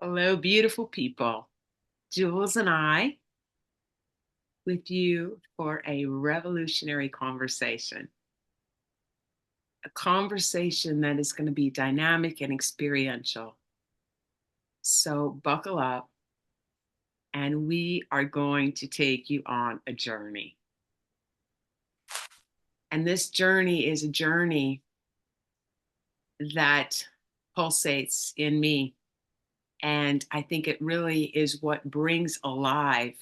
Hello, beautiful people. Jules and I with you for a revolutionary conversation. A conversation that is going to be dynamic and experiential. So, buckle up, and we are going to take you on a journey. And this journey is a journey that pulsates in me. And I think it really is what brings alive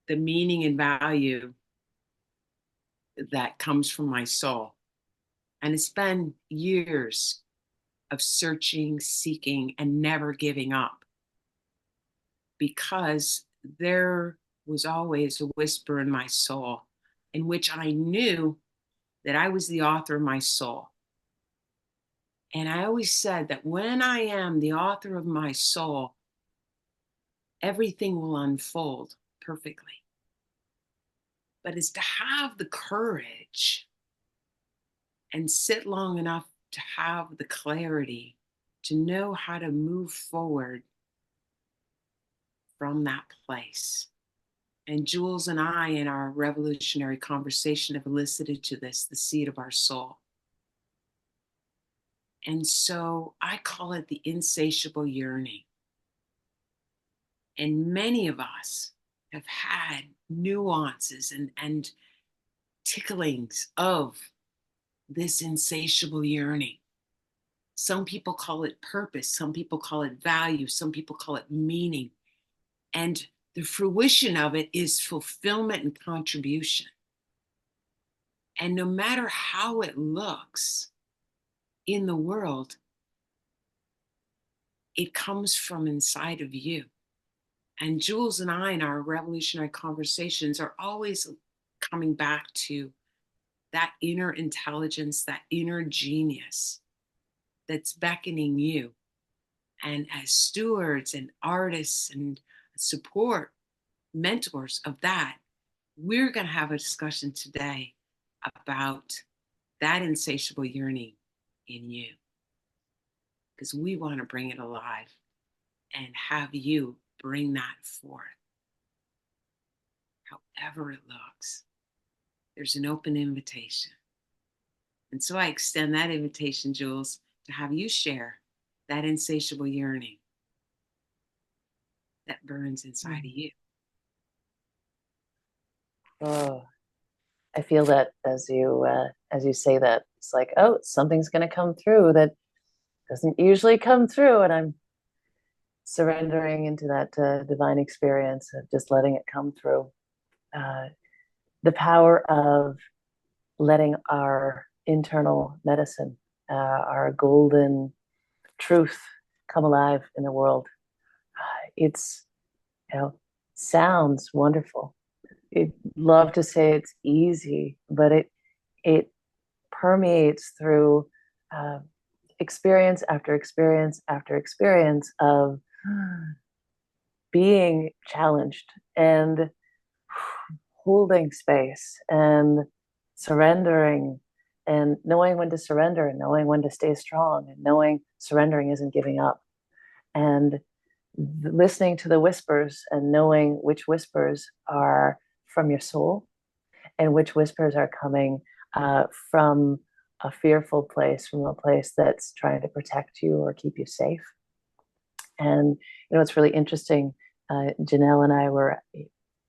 the meaning and value that comes from my soul. And it's been years of searching, seeking, and never giving up because there was always a whisper in my soul in which I knew that I was the author of my soul. And I always said that when I am the author of my soul, everything will unfold perfectly. But it's to have the courage and sit long enough to have the clarity to know how to move forward from that place. And Jules and I, in our revolutionary conversation, have elicited to this the seed of our soul. And so I call it the insatiable yearning. And many of us have had nuances and ticklings of this insatiable yearning. Some people call it purpose, some people call it value, some people call it meaning. And the fruition of it is fulfillment and contribution. And no matter how it looks in the world, it comes from inside of you. And Jules and I, in our revolutionary conversations, are always coming back to that inner intelligence, that inner genius that's beckoning you. And as stewards and artists and support mentors of that, we're going to have a discussion today about that insatiable yearning in you because we want to bring it alive and have you bring that forth. However it looks, there's an open invitation. And so I extend that invitation, Jules, to have you share that insatiable yearning that burns inside of you. Oh, I feel that as you say that, it's like, oh, something's going to come through that doesn't usually come through, and I'm surrendering into that divine experience of just letting it come through. Uh, the power of letting our internal medicine, our golden truth, come alive in the world. It's sounds wonderful. I'd love to say it's easy, but it permeates through uh, experience after experience after experience of being challenged and holding space and surrendering and knowing when to surrender and knowing when to stay strong and knowing surrendering isn't giving up and listening to the whispers and knowing which whispers are from your soul and which whispers are coming from a fearful place, from a place that's trying to protect you or keep you safe. And it's really interesting. Janelle and I were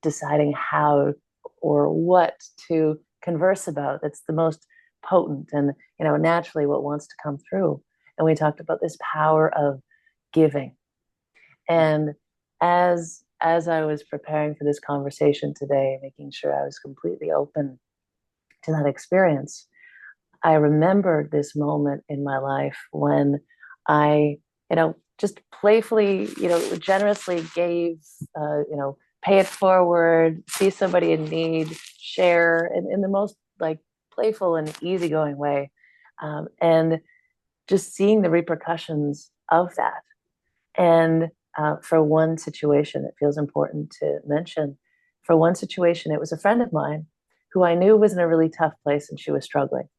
deciding how or what to converse about that's the most potent and naturally what wants to come through. And we talked about this power of giving. And as I was preparing for this conversation today, making sure I was completely open to that experience, I remembered this moment in my life when I, just playfully, generously gave, pay it forward, see somebody in need, share in the most like playful and easygoing way. And just seeing the repercussions of that. And for one situation, it feels important to mention. For one situation, it was a friend of mine who I knew was in a really tough place and she was struggling.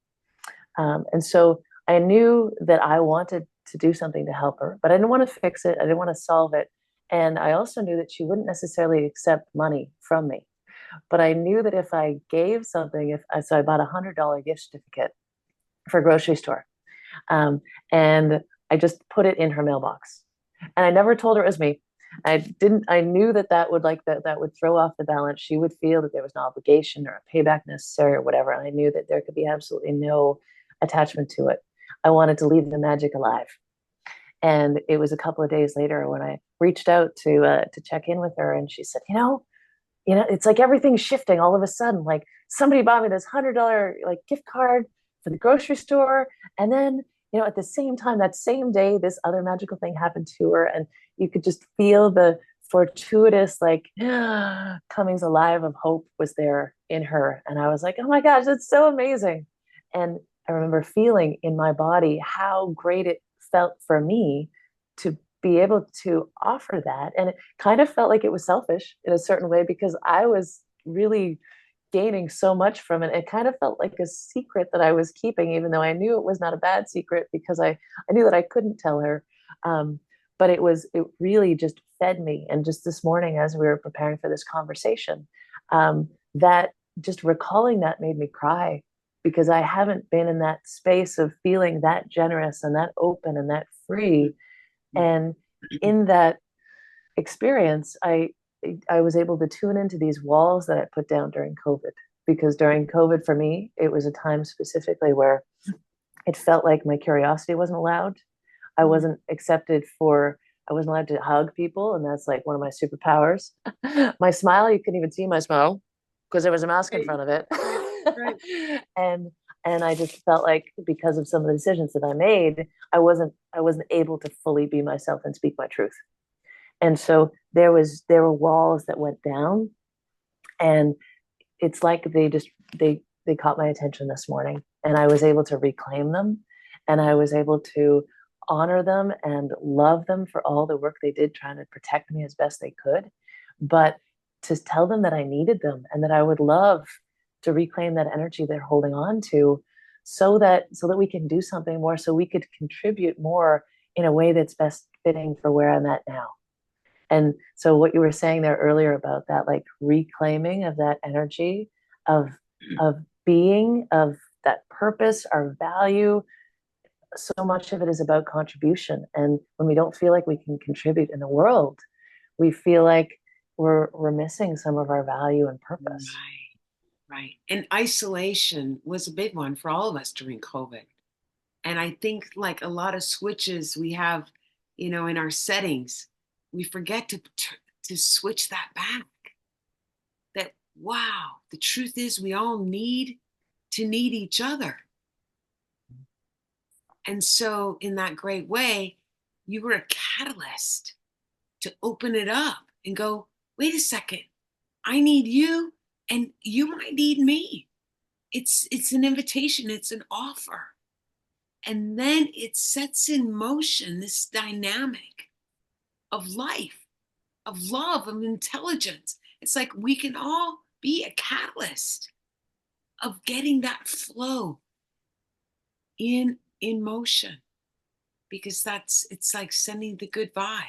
And so I knew that I wanted to do something to help her, but I didn't want to fix it. I didn't want to solve it. And I also knew that she wouldn't necessarily accept money from me. But I knew that if I gave something, so I bought $100 gift certificate for a grocery store. Um, and I just put it in her mailbox. And I never told her it was me. I knew that would throw off the balance. She would feel that there was no obligation or a payback necessary or whatever. And I knew that there could be absolutely no attachment to it. I wanted to leave the magic alive. And it was a couple of days later when I reached out to check in with her, and she said, it's like everything's shifting all of a sudden. Like somebody bought me this $100 like gift card for the grocery store, and then at the same time, that same day, this other magical thing happened to her, and you could just feel the fortuitous like comings alive of hope was there in her. And I was like, oh my gosh, that's so amazing. And I remember feeling in my body how great it felt for me to be able to offer that. And it kind of felt like it was selfish in a certain way because I was really gaining so much from it. It kind of felt like a secret that I was keeping, even though I knew it was not a bad secret because I knew that I couldn't tell her. But it really just fed me. And just this morning, as we were preparing for this conversation, that just recalling that made me cry because I haven't been in that space of feeling that generous and that open and that free. And in that experience, I was able to tune into these walls that I put down during COVID. Because during COVID, for me, it was a time specifically where it felt like my curiosity wasn't allowed. I wasn't I wasn't allowed to hug people. And that's like one of my superpowers. My smile, you couldn't even see my smile because there was a mask in front of it. Right. and and I just felt like because of some of the decisions that I made, I wasn't able to fully be myself and speak my truth. And so there were walls that went down, and it's like they caught my attention this morning, and I was able to reclaim them, and I was able to honor them and love them for all the work they did trying to protect me as best they could, but to tell them that I needed them and that I would love to reclaim that energy they're holding on to so that we can do something more, so we could contribute more in a way that's best fitting for where I'm at now. And so what you were saying there earlier about that, like reclaiming of that energy of being, of that purpose, our value, so much of it is about contribution. And when we don't feel like we can contribute in the world, we feel like we're missing some of our value and purpose. Right. And isolation was a big one for all of us during COVID. And I think like a lot of switches we have, in our settings, we forget to switch that back. That wow, the truth is we all need each other. And so in that great way, you were a catalyst to open it up and go, wait a second, I need you and you might need me. It's an invitation, it's an offer. And then it sets in motion this dynamic of life, of love, of intelligence. It's like we can all be a catalyst of getting that flow in motion, because it's like sending the good vibe.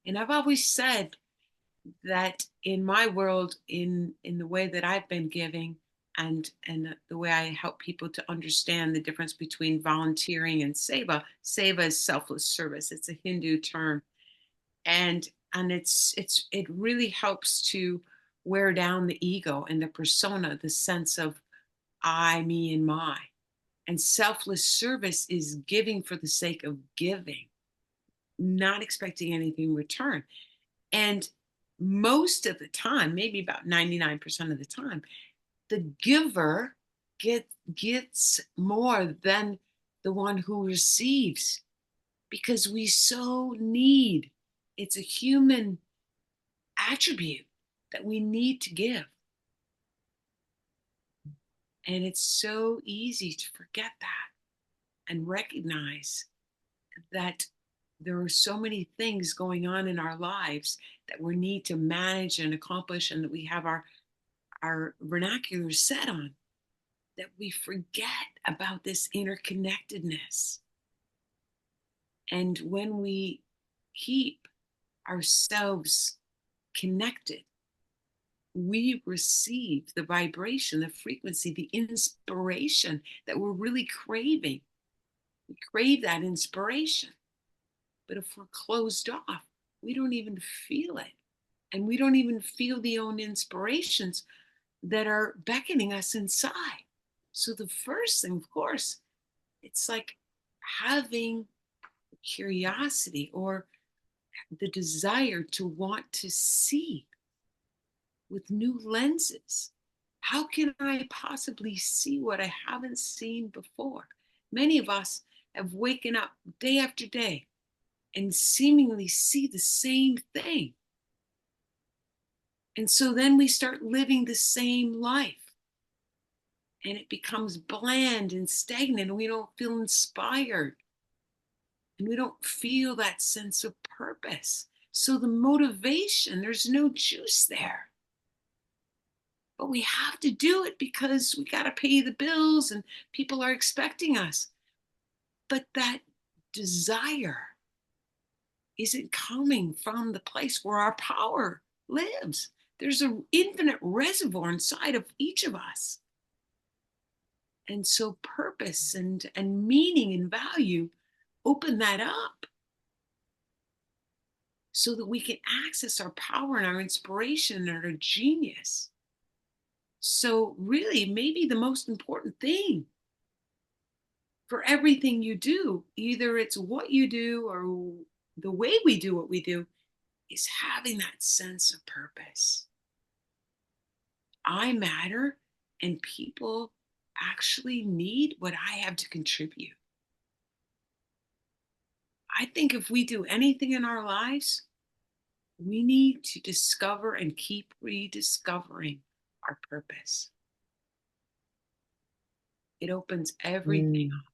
And I've always said that in my world, in the way that I've been giving, and the way I help people to understand the difference between volunteering and seva. Seva is selfless service. It's a Hindu term, and it really helps to wear down the ego and the persona, the sense of I, me, and my. And selfless service is giving for the sake of giving, not expecting anything in return. And most of the time, maybe about 99% of the time, the giver gets more than the one who receives, because we so need, it's a human attribute that we need to give. And it's so easy to forget that and recognize that there are so many things going on in our lives that we need to manage and accomplish, and that we have our vernacular set on, that we forget about this interconnectedness. And when we keep ourselves connected, we receive the vibration, the frequency, the inspiration that we're really craving. We crave that inspiration. But if we're closed off, we don't even feel it. And we don't even feel the own inspirations that are beckoning us inside. So the first thing, of course, it's like having curiosity or the desire to want to see with new lenses. How can I possibly see what I haven't seen before? Many of us have waken up day after day and seemingly see the same thing. And so then we start living the same life and it becomes bland and stagnant and we don't feel inspired and we don't feel that sense of purpose. So the motivation, there's no juice there. But we have to do it because we got to pay the bills and people are expecting us. But that desire isn't coming from the place where our power lives. There's an infinite reservoir inside of each of us. And so purpose and meaning and value open that up so that we can access our power and our inspiration and our genius. So really, maybe the most important thing for everything you do, either it's what you do or the way we do what we do, is having that sense of purpose. I matter, and people actually need what I have to contribute. I think if we do anything in our lives, we need to discover and keep rediscovering our purpose. It opens everything Mm. up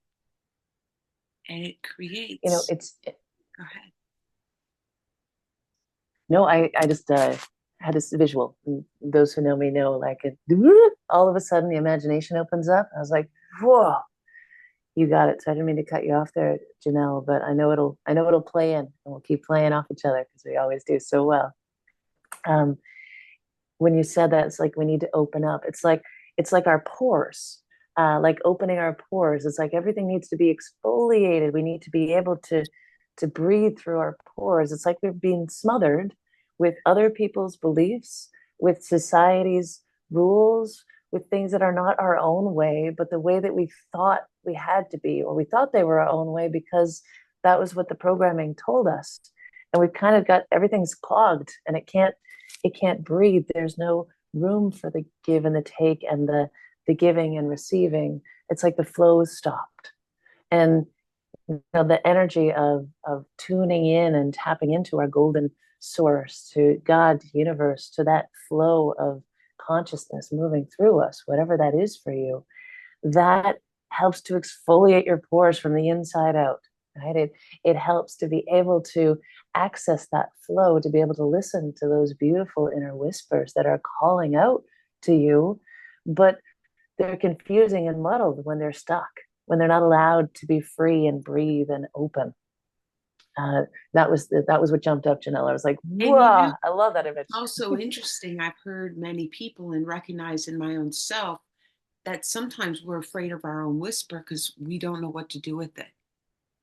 and it You know, creates. Go ahead. no, I just had this visual. Those who know me know, like, all of a sudden the imagination opens up. I was like, whoa, you got it. So I didn't mean to cut you off there, Janelle, but I know it'll play in, and we'll keep playing off each other because we always do so well. Um, when you said that, it's like we need to open up. It's like our pores, like opening our pores. It's like everything needs to be exfoliated. We need to be able to breathe through our pores. It's like we're being smothered with other people's beliefs, with society's rules, with things that are not our own way, but the way that we thought we had to be, or we thought they were our own way because that was what the programming told us. And we've kind of got everything's clogged and it can't breathe. There's no room for the give and the take and the giving and receiving. It's like the flow stopped. And you know, the energy of tuning in and tapping into our golden source, to God, to universe, to that flow of consciousness moving through us, whatever that is for you, that helps to exfoliate your pores from the inside out. Right? It helps to be able to access that flow, to be able to listen to those beautiful inner whispers that are calling out to you, but they're confusing and muddled when they're stuck, when they're not allowed to be free and breathe and open. That was what jumped up, Janelle. I was like, And you know, "Wow, I love that image." also interesting, I've heard many people and recognize in my own self that sometimes we're afraid of our own whisper because we don't know what to do with it.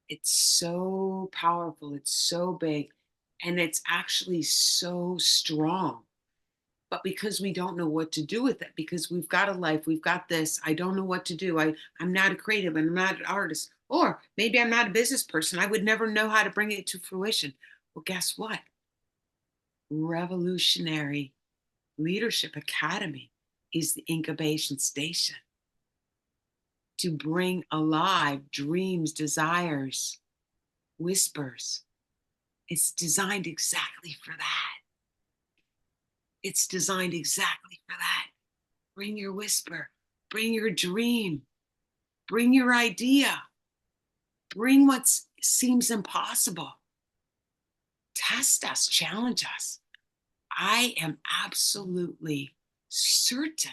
It's so powerful, it's so big, and it's actually so strong. But because we don't know what to do with it, because we've got a life, we've got this, I don't know what to do. I'm not a creative, I'm not an artist, or maybe I'm not a business person. I would never know how to bring it to fruition. Well, guess what? Revolutionary Leadership Academy is the incubation station to bring alive dreams, desires, whispers. It's designed exactly for that. It's designed exactly for that. Bring your whisper, bring your dream, bring your idea, bring what seems impossible. Test us, challenge us. I am absolutely certain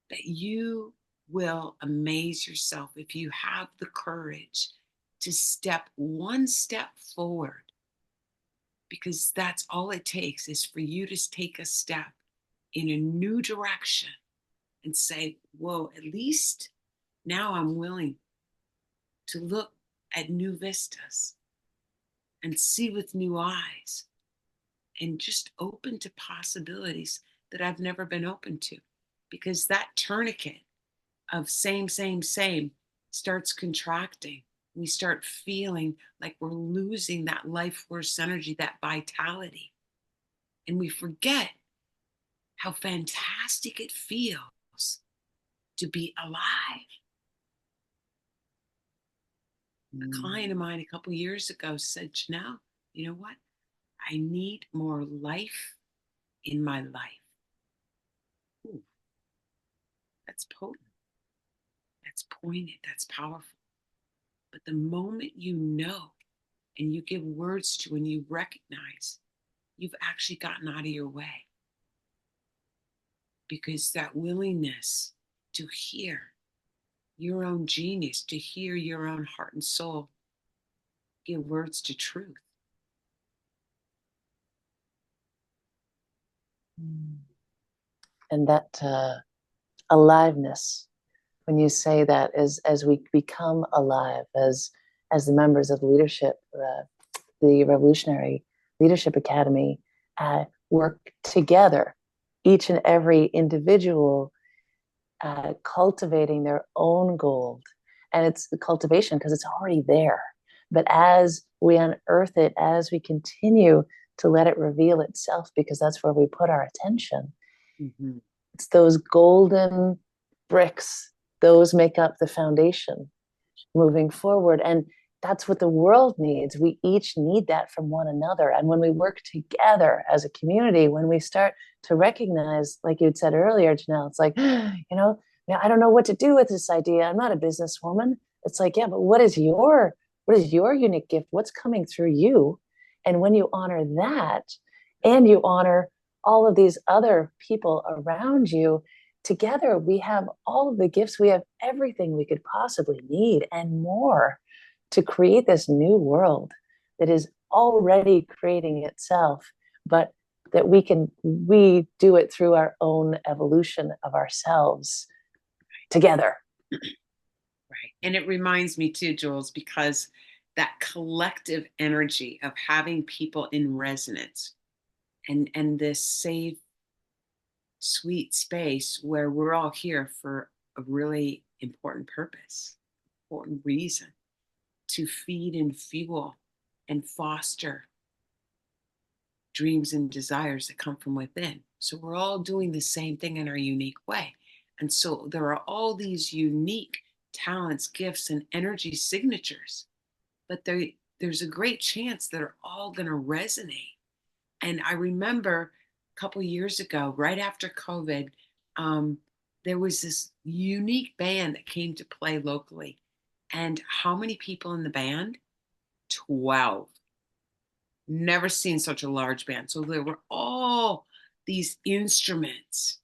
that you will amaze yourself if you have the courage to step one step forward, because that's all it takes is for you to take a step in a new direction and say, whoa, at least now I'm willing to look at new vistas and see with new eyes and just open to possibilities that I've never been open to. Because that tourniquet of same starts contracting. We start feeling like we're losing that life force energy, that vitality. And we forget how fantastic it feels to be alive. A client of mine a couple years ago said, Janel, you know what? I need more life in my life. Ooh, that's potent. That's poignant. That's powerful. But the moment you know and you give words to and you recognize, you've actually gotten out of your way. Because that willingness to hear your own genius, to hear your own heart and soul, give words to truth. And that aliveness, when you say that, as we become alive, as the members of leadership, the Revolutionary Leadership Academy, work together, each and every individual cultivating their own gold. And it's the cultivation because it's already there. But as we unearth it, as we continue to let it reveal itself, because that's where we put our attention, it's those golden bricks, those make up the foundation moving forward. And that's what the world needs. We each need that from one another. And when we work together as a community, when we start to recognize, like you'd said earlier, Janelle, it's like, I don't know what to do with this idea. I'm not a businesswoman. It's like, yeah, but what is your unique gift? What's coming through you? And when you honor that, and you honor all of these other people around you, together we have all of the gifts. We have everything we could possibly need and more to create this new world that is already creating itself, but that we do it through our own evolution of ourselves together. Right. And it reminds me too, Jules, because that collective energy of having people in resonance and this safe, sweet space where we're all here for a really important purpose, important reason, to feed and fuel and foster dreams and desires that come from within. So we're all doing the same thing in our unique way. And so there are all these unique talents, gifts, and energy signatures, but there's a great chance that are all going to resonate. And I remember a couple years ago, right after COVID, there was this unique band that came to play locally. And how many people in the band? 12. Never seen such a large band. So there were all these instruments.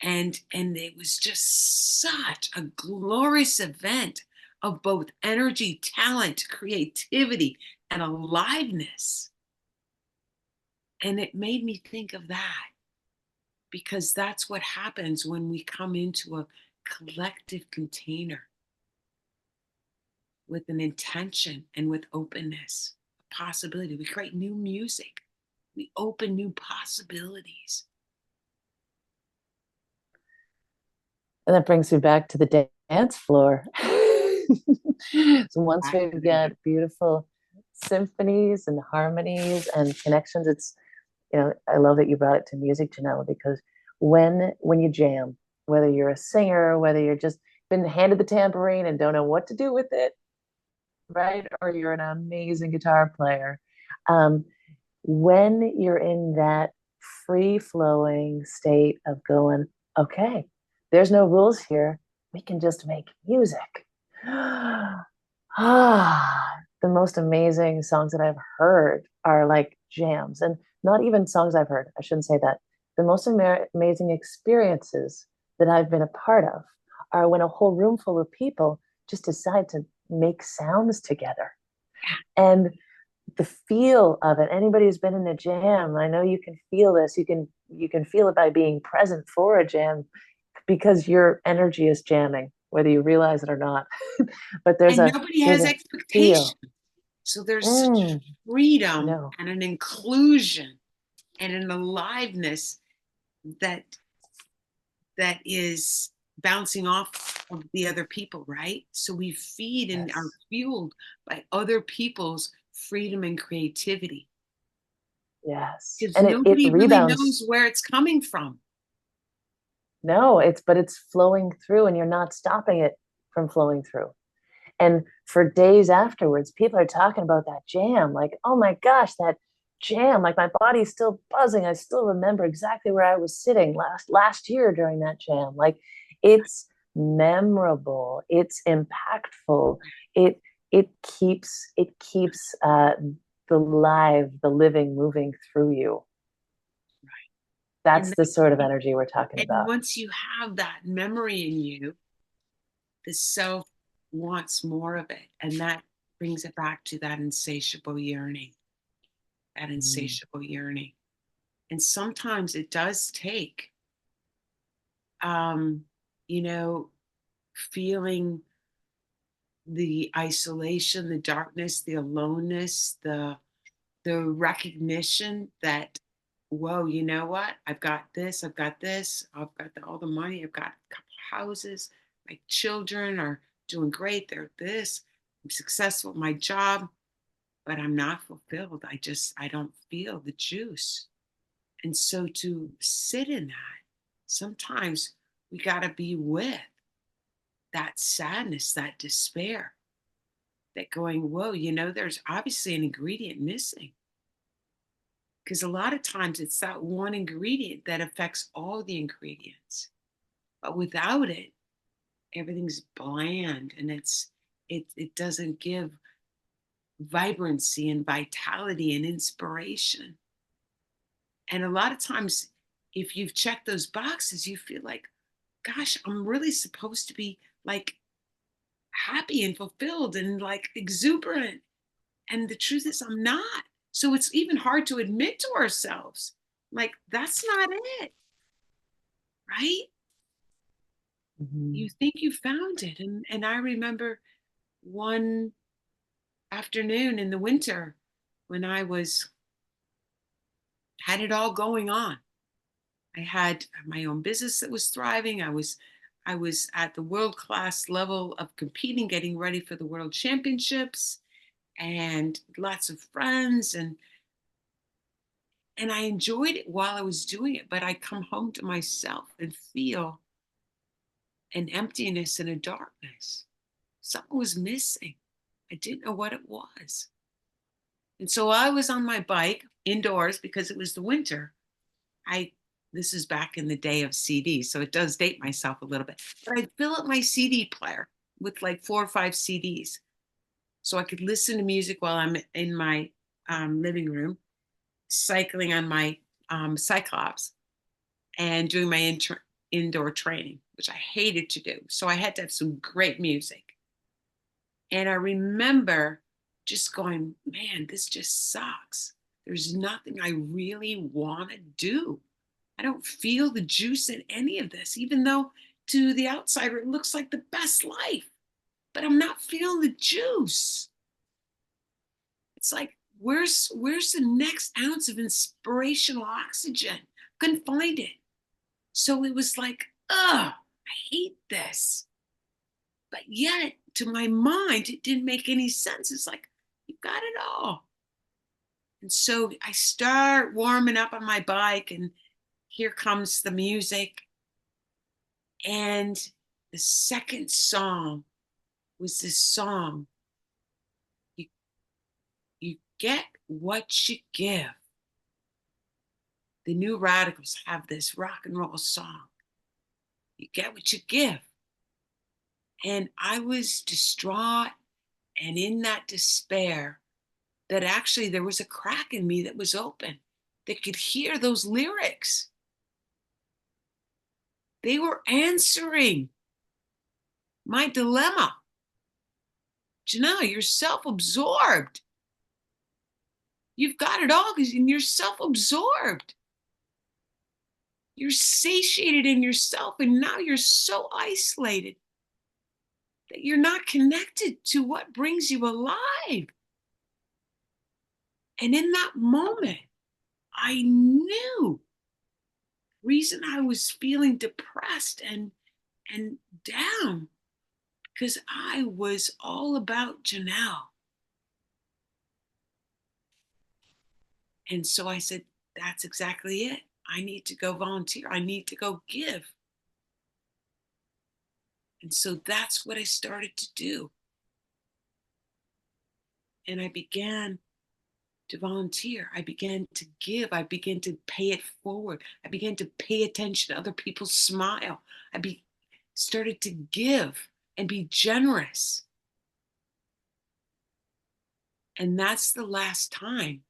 And it was just such a glorious event of both energy, talent, creativity, and aliveness. And it made me think of that, because that's what happens when we come into a collective container with an intention and with openness, possibility. We create new music. We open new possibilities. And that brings me back to the dance floor. So once we've got beautiful symphonies and harmonies and connections, it's, I love that you brought it to music, Janelle, because when you jam, whether you're a singer, whether you're just been handed the tambourine and don't know what to do with it, right? Or you're an amazing guitar player. When you're in that free-flowing state of going, okay, there's no rules here. We can just make music. The most amazing songs that I've heard are like jams, and not even songs I've heard. I shouldn't say that. The most amazing experiences that I've been a part of are when a whole room full of people just decide to make sounds together. And the feel of it, anybody who's been in a jam, I know you can feel this. You can feel it by being present for a jam because your energy is jamming, whether you realize it or not. But And nobody there's has a expectations. feel. So there's such Mm, freedom no. and an inclusion and an aliveness that that is bouncing off of the other people, right? So we feed and are Yes. fueled by other people's freedom and creativity Yes. because And it nobody really rebounds. knows where it's coming from. No, but it's flowing through and you're not stopping it from flowing through. And for days afterwards, people are talking about that jam. Like, oh my gosh, that jam. Like my body's still buzzing. I still remember exactly where I was sitting last year during that jam. Like it's memorable. It's impactful. It it keeps the living moving through you. And That's the that's sort of energy we're talking and about. once you have that memory in you, the self wants more of it. And that brings it back to that insatiable yearning, that Mm. insatiable yearning. And sometimes it does take, um, you know, feeling the isolation, the darkness, the aloneness, the recognition that, whoa, you know what? I've got this, I've got this, I've got all the money, I've got a couple houses, my children are doing great, they're this, I'm successful at my job, but I'm not fulfilled. I don't feel the juice. And so to sit in that, sometimes we got to be with that sadness, that despair, that going, whoa, there's obviously an ingredient missing. Because a lot of times it's that one ingredient that affects all the ingredients. But without it, everything's bland and it doesn't give vibrancy and vitality and inspiration. And a lot of times, if you've checked those boxes, you feel like, gosh, I'm really supposed to be like happy and fulfilled and like exuberant. And the truth is, I'm not. So it's even hard to admit to ourselves, like, that's not it, right? You Mhm. think you found it. And I remember one afternoon in the winter when I had it all going on. I had my own business that was thriving. I was at the world class level of competing, getting ready for the world championships, and lots of friends, and I enjoyed it while I was doing it. But I come home to myself and feel an emptiness and a darkness. Something was missing. I didn't know what it was. And so I was on my bike indoors because it was the winter. I This is back in the day of CDs, so it does date myself a little bit. But I'd fill up my CD player with like 4 or 5 CDs so I could listen to music while I'm in my living room, cycling on my Cyclops and doing my indoor training, which I hated to do. So I had to have some great music. And I remember just going, man, this just sucks. There's nothing I really want to do. I don't feel the juice in any of this, even though to the outsider it looks like the best life, but I'm not feeling the juice. It's like, where's the next ounce of inspirational oxygen? Couldn't find it. So it was like, ugh, I hate this. But yet, to my mind, it didn't make any sense. It's like, you got it all. And so I start warming up on my bike, and here comes the music. And the second song was this song, you, you get what you give. The New Radicals have this rock and roll song, you get what you give. And I was distraught and in that despair that actually there was a crack in me that was open that could hear those lyrics. They were answering my dilemma. Janelle, you're self-absorbed. You've got it all because you're self-absorbed. You're satiated in yourself, and now you're so isolated that you're not connected to what brings you alive. And in that moment, I knew the reason I was feeling depressed and down because I was all about Janelle. And so I said, that's exactly it. I need to go volunteer. I need to go give. And so that's what I started to do. And I began to volunteer. I began to give. I began to pay it forward. I began to pay attention to other people's smile. Started to give and be generous. And that's the last time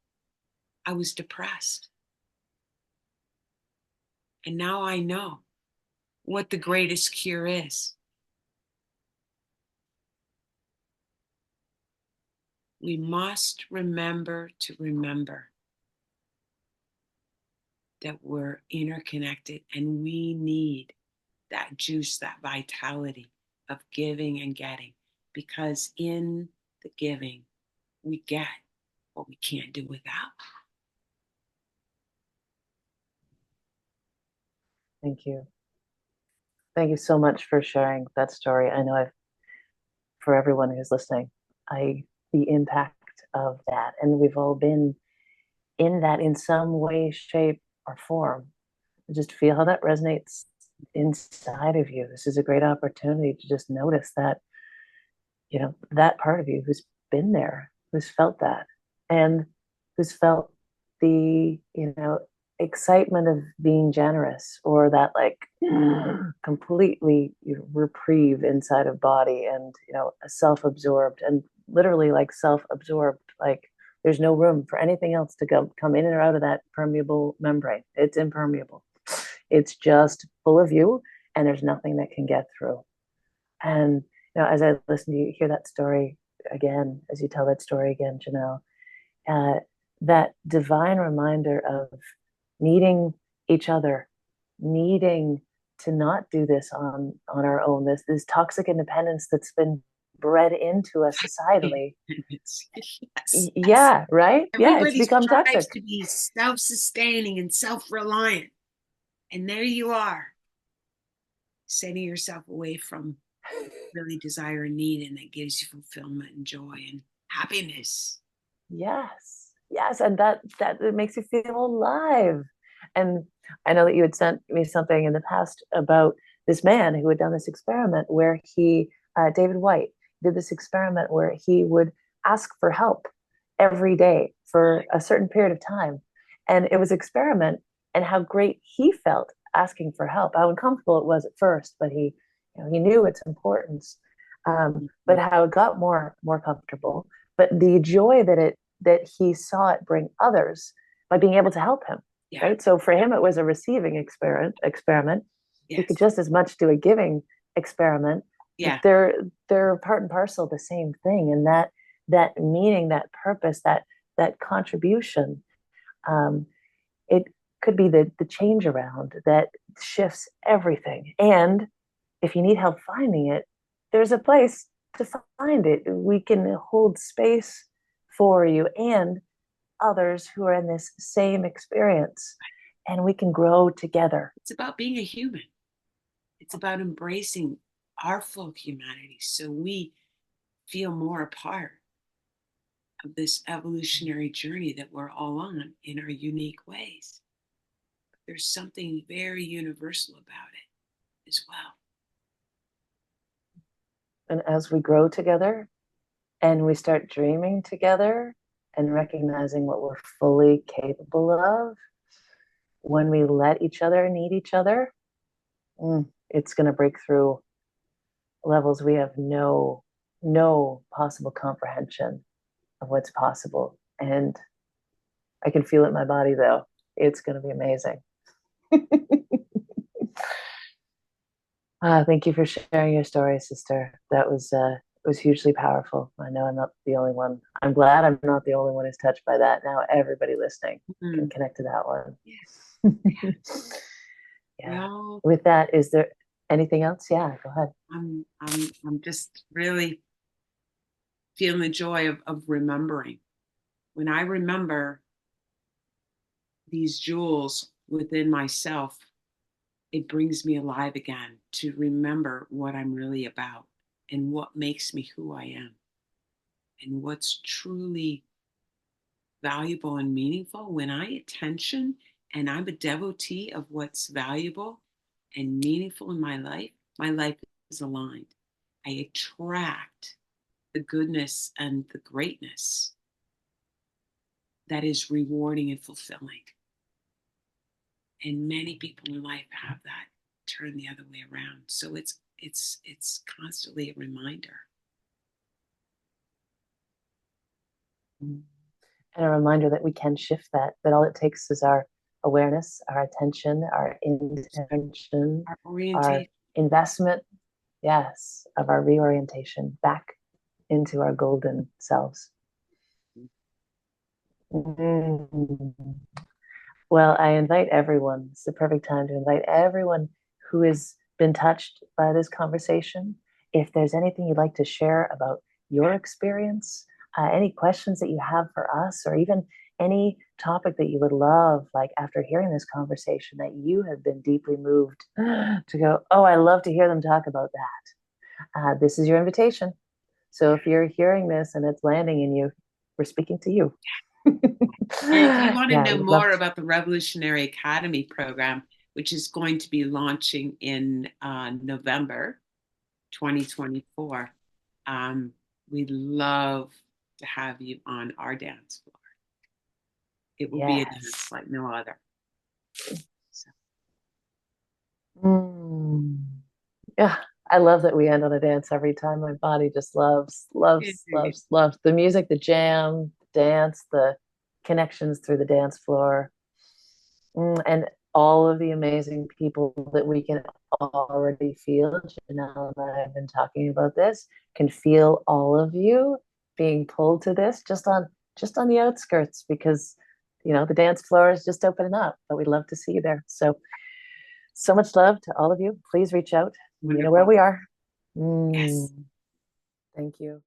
I was depressed. And now I know what the greatest cure is. We must remember to remember that we're interconnected and we need that juice, that vitality of giving and getting, because in the giving, we get what we can't do without. Thank you. Thank you so much for sharing that story. I know for everyone who's listening, the impact of that, and we've all been in that in some way, shape, or form. Just feel how that resonates inside of you. This is a great opportunity to just notice that, that part of you who's been there, who's felt that, and who's felt the, excitement of being generous, or that like completely reprieve inside of body, and self-absorbed, and literally like self-absorbed, like there's no room for anything else to come in or out of that permeable membrane. It's impermeable. It's just full of you, and there's nothing that can get through. And as I listen to you hear that story again, as you tell that story again, Janelle, that divine reminder of needing each other, needing to not do this on our own, this toxic independence that's been bred into us societally. Yes. Yeah, right? Yeah, it's Everybody become strives toxic. to be self-sustaining and self-reliant. And there you are, setting yourself away from really desire and need, and that gives you fulfillment and joy and happiness. Yes, and that it makes you feel alive. And I know that you had sent me something in the past about this man who had done this experiment where he, David White, did this experiment where he would ask for help every day for a certain period of time. And it was experiment, and how great he felt asking for help, how uncomfortable it was at first, but he knew its importance. But how it got more comfortable, but the joy that he saw it bring others by being able to help him. Yeah. Right. So for him, it was a receiving experiment. Yes. He could just as much do a giving experiment. Yeah. They're part and parcel the same thing. And that meaning, that purpose, that contribution, it could be the change around that shifts everything. And if you need help finding it, there's a place to find it. We can hold space for you and others who are in this same experience, and we can grow together. It's about being a human. It's about embracing our full humanity so we feel more a part of this evolutionary journey that we're all on in our unique ways. There's something very universal about it as well. And as we grow together and we start dreaming together and recognizing what we're fully capable of, when we let each other need each other, it's going to break through levels we have no possible comprehension of what's possible. And I can feel it in my body, though. It's going to be amazing. Thank you for sharing your story, sister. That was was hugely powerful. I know I'm not the only one. I'm glad I'm not the only one who's touched by that. Now everybody listening can Mm. connect to that one. Yes. Yeah. Yeah. Well, With that, is there anything else? Yeah, go ahead. I'm just really feeling the joy of remembering. When I remember these jewels within myself, it brings me alive again to remember what I'm really about and what makes me who I am and what's truly valuable and meaningful. When I attention and I'm a devotee of what's valuable and meaningful in my life is aligned. I attract the goodness and the greatness that is rewarding and fulfilling. And many people in life have that turn the other way around. So it's constantly a reminder. And a reminder that we can shift that all it takes is our awareness, our attention, our intention, Our our orientation. investment, yes, of our reorientation back into our golden selves. Mm. Well, I invite everyone, it's the perfect time to invite everyone who has been touched by this conversation. If there's anything you'd like to share about your experience, any questions that you have for us, or even any topic that you would love, like after hearing this conversation, that you have been deeply moved to go, oh, I love to hear them talk about that. This is your invitation. So if you're hearing this and it's landing in you, we're speaking to you. And if you want to Yeah, know we'd love more to. about the Revolutionary Academy program, which is going to be launching in November 2024, um, we'd love to have you on our dance floor. It will be a dance Yes. like no other. So, Mm. Yeah, I love that we end on a dance every time. My body just loves, loves, loves, loves the music, the jam, the dance, the connections through the dance floor, and all of the amazing people that we can already feel. Janelle and I have been talking about this. Can feel all of you being pulled to this just on the outskirts because the dance floor is just opening up. But we'd love to see you there. So much love to all of you. Please reach out. You know where wonderful. we are. Yes. Thank you.